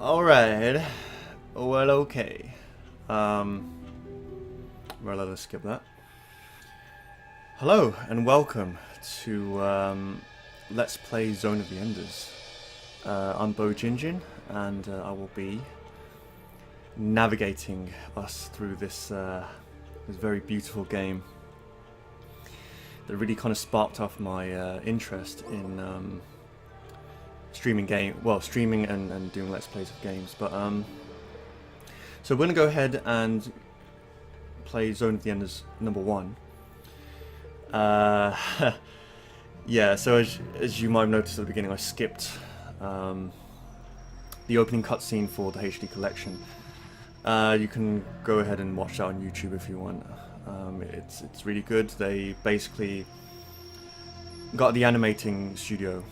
Alright. Well, okay. Well, let's skip that. Hello, and welcome to Let's Play Zone of the Enders. I'm Bowjinjin, and I will be navigating us through this, this very beautiful game that really kind of sparked off my interest in streaming and doing Let's Plays of games. But so we're going to go ahead and play Zone of the Enders #1. Yeah, so as you might have noticed at the beginning, I skipped the opening cutscene for the HD collection. You can go ahead and watch that on YouTube if you want. It's really good. They basically got the animating studio,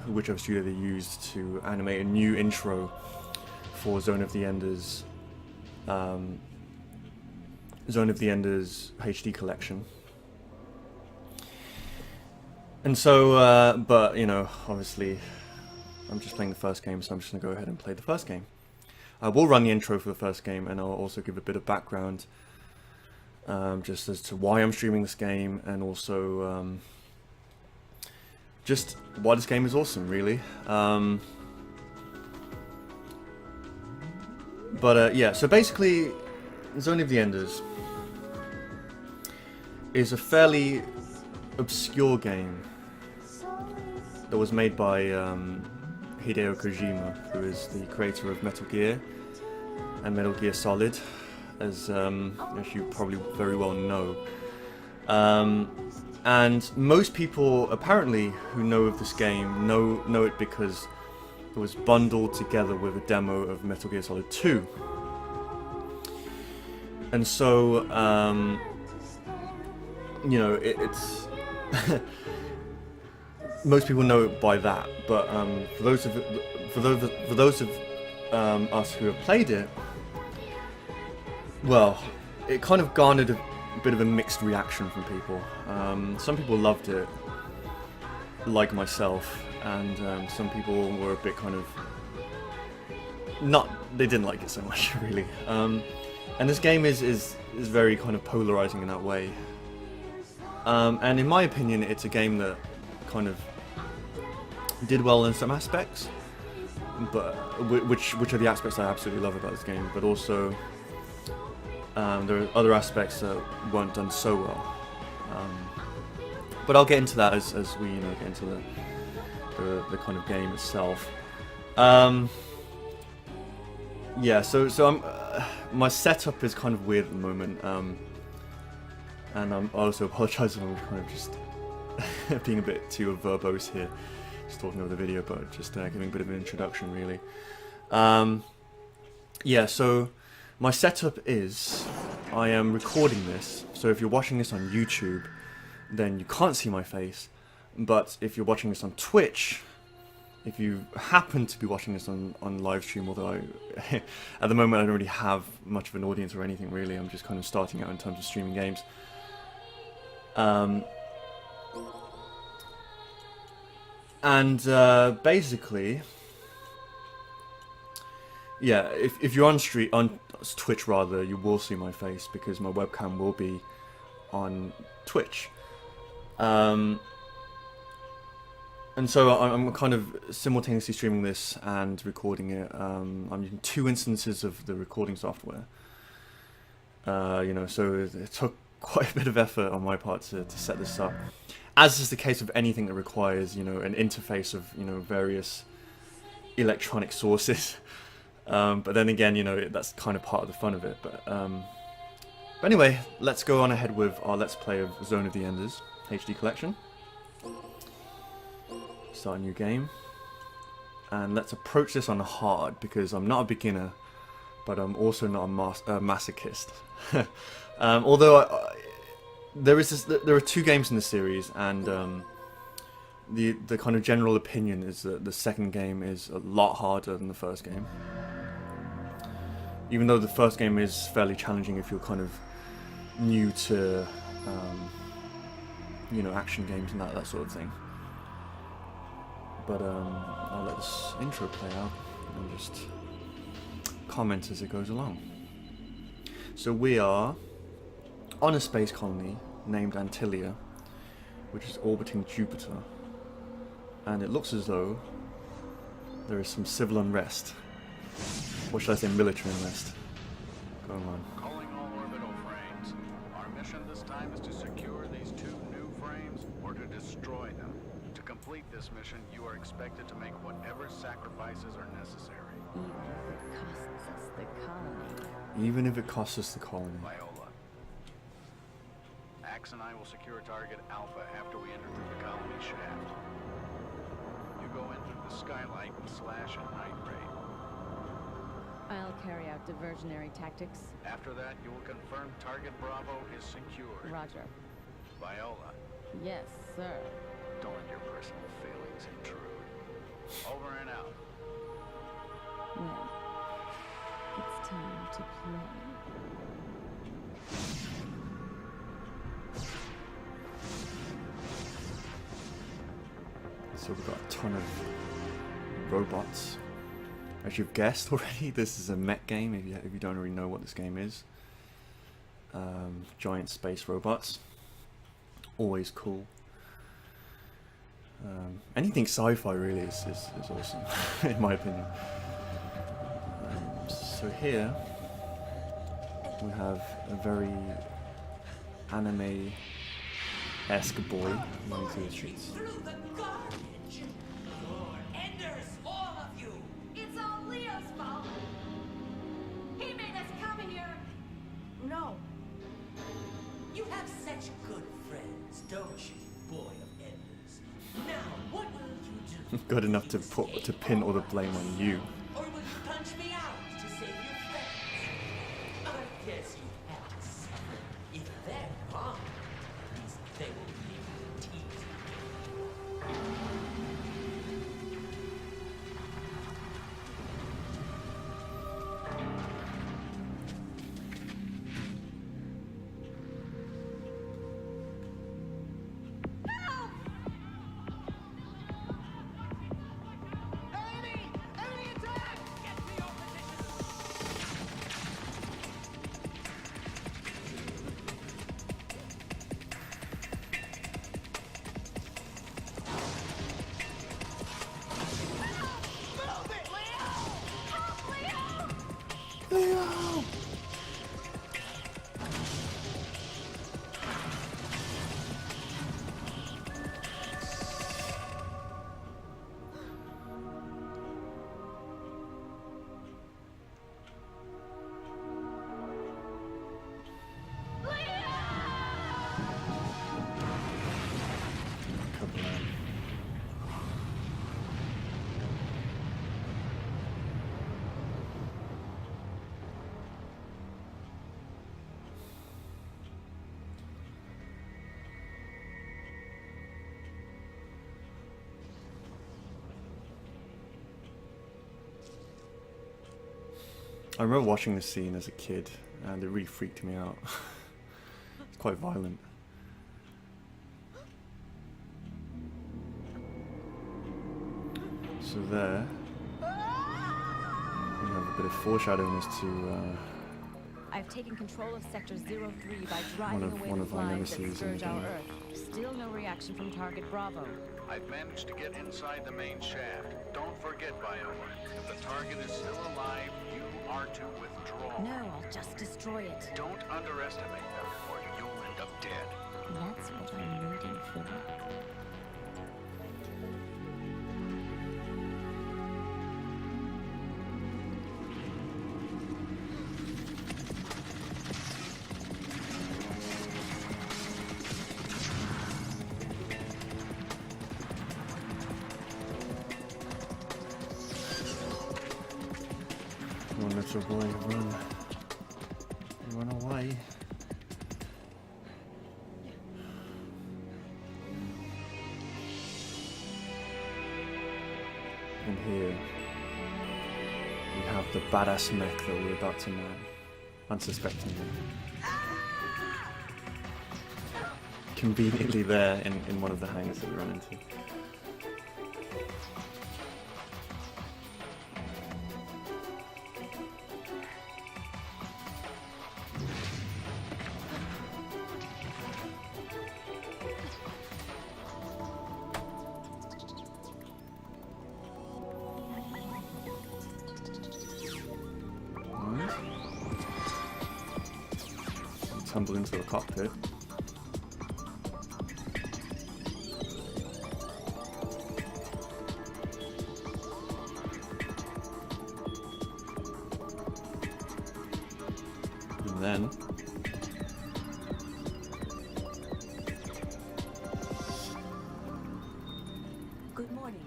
whichever studio they used to animate a new intro for Zone of the Enders HD collection. And so, but you know, obviously, I'm just playing the first game, so I'm just gonna go ahead and play the first game. I will run the intro for the first game, and I'll also give a bit of background, just as to why I'm streaming this game, and also just why this game is awesome, really. Yeah, so basically, Zone of the Enders is a fairly obscure game that was made by Hideo Kojima, who is the creator of Metal Gear and Metal Gear Solid, as you probably very well know. And most people, apparently, who know of this game know it because it was bundled together with a demo of Metal Gear Solid 2. And so, you know, it's most people know it by that. But for those of us who have played it, well, it kind of garnered a bit of a mixed reaction from people. Some people loved it, like myself, and some people were a bit kind of they didn't like it so much, really. And this game is very kind of polarizing in that way. And in my opinion, it's a game that kind of did well in some aspects, but which are the aspects I absolutely love about this game. But also, there are other aspects that weren't done so well. But I'll get into that as we get into the kind of game itself. Yeah, so I'm my setup is kind of weird at the moment, and I also apologise if I'm kind of just being a bit too verbose here, just talking over the video, but just giving a bit of an introduction, really. Yeah, so my setup is I am recording this, so if you're watching this on YouTube, then you can't see my face, but if you're watching this on Twitch, if you happen to be watching this on live stream, although at the moment I don't really have much of an audience or anything, really, I'm just kind of starting out in terms of streaming games. Basically, yeah, if you're on Twitch rather, you will see my face because my webcam will be on Twitch. And so I'm kind of simultaneously streaming this and recording it. I'm using 2 instances of the recording software. You know, so it took quite a bit of effort on my part to set this up. As is the case of anything that requires, you know, an interface of, you know, various electronic sources. But then again, you know, that's kind of part of the fun of it. But anyway, let's go on ahead with our Let's Play of Zone of the Enders HD collection. Start a new game, and let's approach this on hard because I'm not a beginner, but I'm also not a masochist. Although there are 2 games in the series, and the kind of general opinion is that the second game is a lot harder than the first game. Even though the first game is fairly challenging if you're kind of new to you know, action games and that sort of thing. But I'll let this intro play out and just comment as it goes along. So we are on a space colony named Antilia, which is orbiting Jupiter, and it looks as though there is some civil unrest, or should I say military unrest, going on. Calling all orbital frames. Our mission this time is to secure these 2 new frames or to destroy them. To complete this mission, you are expected to make whatever sacrifices are necessary. Even if it costs us the colony. Even if it costs us the colony. Viola. Axe and I will secure target Alpha after we enter through the colony shaft. You go in through the skylight and slash a night raid. I'll carry out diversionary tactics. After that, you will confirm target Bravo is secured. Roger. Viola, Yes, sir. don't let your personal feelings intrude. Over and out. Well, it's time to play. So we've got a ton of robots. As you've guessed already, this is a mech game, if you don't already know what this game is. Giant space robots. Always cool. Anything sci-fi really is awesome, in my opinion. So here, we have a very anime-esque boy running through the streets. Through the garbage! Lord Enders, all of you! It's all Leo's fault. He made us come here. No. You have such good friends, don't you, boy of Enders? Now, what will you do? Good enough to pin all the blame on you. Or will you punch me out to save your friends? I guess you have to suffer. If they're gone, at least they will be able to tease I remember watching this scene as a kid, and it really freaked me out. It's quite violent. So there, we have a bit of foreshadowing as to I've taken control of Sector 03 by driving away one the of our flies that nemesis in the scourge our game. Earth. Still no reaction from Target Bravo. I've managed to get inside the main shaft. Don't forget, Viola. If the target is still alive, you are to withdraw. No, I'll just destroy it. Don't underestimate them, or you'll end up dead. That's what I'm waiting for. Come on, little boy, run. Run away. And here we have the badass mech that we're about to man, unsuspectingly. Conveniently there in one of the hangars that we run into. tumble into the cockpit. And then Good morning.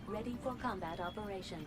Ready for combat operation.